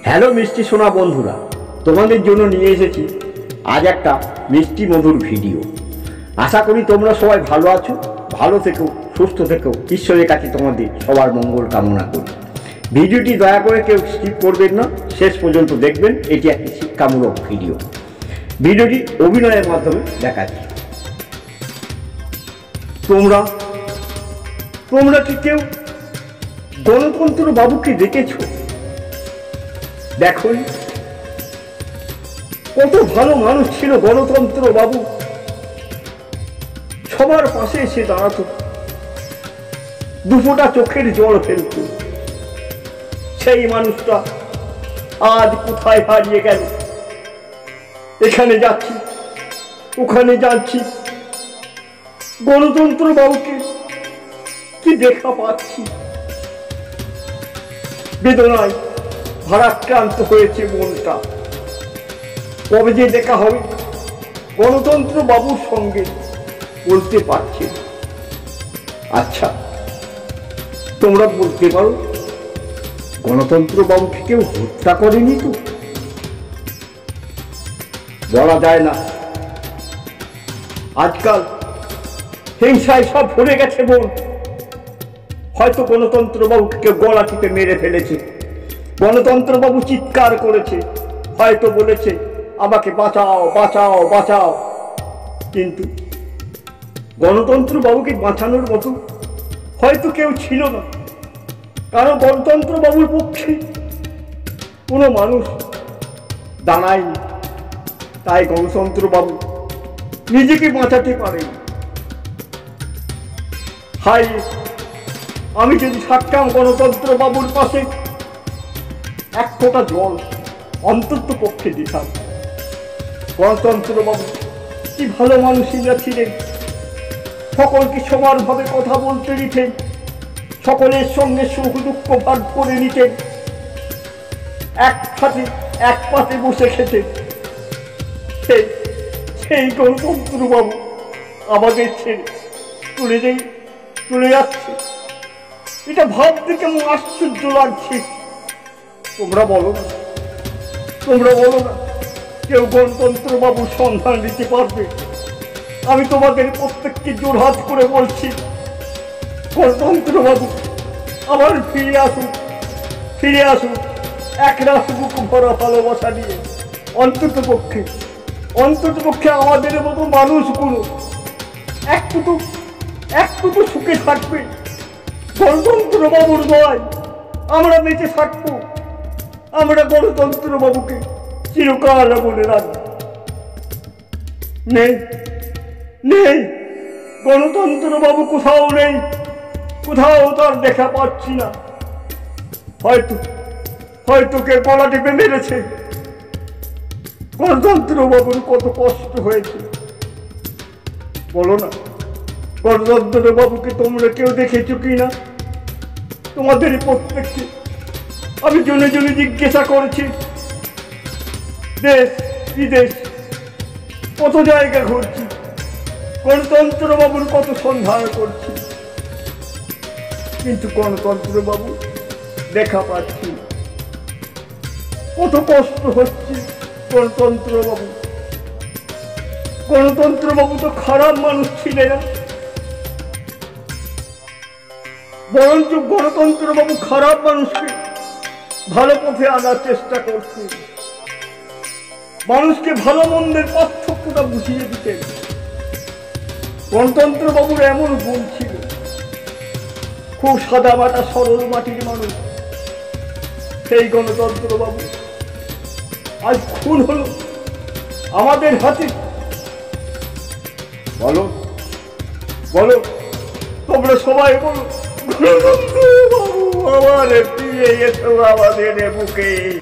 Hello মিষ্টি সোনা বন্ধুরা, তোমাদের জন্য নিয়ে এসেছি আজ একটা মিষ্টি মধুর ভিডিও। আশা করি তোমরা সবাই ভালো আছো, ভালো থেকো, সুস্থ থেকো। ঈশ্বরের কাছে তোমাদের সবার মঙ্গল কামনা করি। ভিডিওটি দয়া করে কেউ স্কিপ করবেন না, শেষ পর্যন্ত দেখবেন। এটি একটি শিক্ষামূলক ভিডিও। ভিডিওটি অভিনয়ের মাধ্যমে দেখাচ্ছি। তোমরা কি কেউ গণতন্ত্র বাবুকে দেখেছো? দেখো, কত ভালো মানুষ ছিল গণতন্ত্র বাবু। সবার পাশে এসে দাঁড়াতো, দুফোঁটা চোখের জল ফেলত। সেই মানুষটা আজ কোথায় হারিয়ে গেল? এখানে যাচ্ছি, ওখানে যাচ্ছি, গণতন্ত্র বাবুকে কি দেখা পাচ্ছি। বেদনায় ভারাক্রান্ত হয়েছে মনটা। কবে যে দেখা হবে গণতন্ত্র বাবুর সঙ্গে বলতে পারছি। আচ্ছা, তোমরা বলতে পারো, গণতন্ত্র বাবুকে কেউ হত্যা করেনি তো? বলা যায় না। আজকাল হিংসায় সব ভরে গেছে বোন। হয়তো গণতন্ত্র বাবুকে কেউ গলা টিপে মেরে ফেলেছে। গণতন্ত্র বাবু চিৎকার করেছে, হয়তো বলেছে আমাকে বাঁচাও বাঁচাও বাঁচাও। কিন্তু গণতন্ত্র বাবুকে বাঁচানোর মতো হয়তো কেউ ছিল না, কারণ গণতন্ত্র বাবুর পক্ষে কোনো মানুষ দাঁড়ায়নি। তাই গণতন্ত্র বাবু নিজেকে বাঁচাতে পারেনি। হাই, আমি যদি থাকতাম গণতন্ত্র বাবুর পাশে, এক ফোঁটা জল অন্তত পক্ষে দিতাম। গণতন্ত্র বাবু কি ভালো মানুষরা ছিলেন। সকলকে সমানভাবে কথা বলতে দিতেন, সকলের সঙ্গে সুখ দুঃখ ভাগ করে নিতেন, এক পাতে বসে খেতেন। সেই গণতন্ত্র বাবু আমাদের ছেড়ে চলে যাচ্ছে। এটা ভাবতে কেমন আশ্চর্য লাগছে। তোমরা বলো না কেউ গণতন্ত্র বাবুর সন্ধান দিতে পারবে? আমি তোমাদের প্রত্যেককে জোরহাত করে বলছি, গণতন্ত্র বাবু আবার ফিরে আসুন, এক রাত বুক ভরা ভালোবাসা নিয়ে। অন্তত পক্ষে আমাদের মতো মানুষগুলো একটু সুখে থাকবে। গণতন্ত্র বাবুর নয়, আমরা বেঁচে থাকবো। আমরা গণতন্ত্র বাবুকে চিরকাল মনে রাখবো। নেই, গণতন্ত্র বাবু কোথাও নেই, কোথাও তার দেখা পাচ্ছি না। হয়তো কে গলা টিপে মেরেছে। গণতন্ত্র বাবুর কত কষ্ট হয়েছে বলো না। গণতন্ত্র বাবুকে তোমরা কেউ দেখেছো কিনা? তোমাদের প্রত্যেককে আমি জনে জিজ্ঞাসা করেছি। দেশ বিদেশ কত জায়গা ঘুরছি, গণতন্ত্র বাবুর কত সন্ধান করছি, কিন্তু গণতন্ত্র বাবু দেখা পাচ্ছি। কত কষ্ট হচ্ছে গণতন্ত্র বাবু তো খারাপ মানুষ ছিলেন না, বরঞ্চ গণতন্ত্র বাবু খারাপ মানুষকে ভালো পথে আনার চেষ্টা করতেন। মানুষকে ভালো মন্দের পার্থক্যটা বুঝিয়ে দিতেন। গণতন্ত্র বাবুর এমন গুণ ছিল, খুব সাদা মাটা সরল মাটির মানুষ। সেই গণতন্ত্র বাবু আজ খুন হলো আমাদের হাতে। বলো তোমরা সবাই বলো, গণতন্ত্র বাবু আবার ফিরে এসো আমাদের বুকে।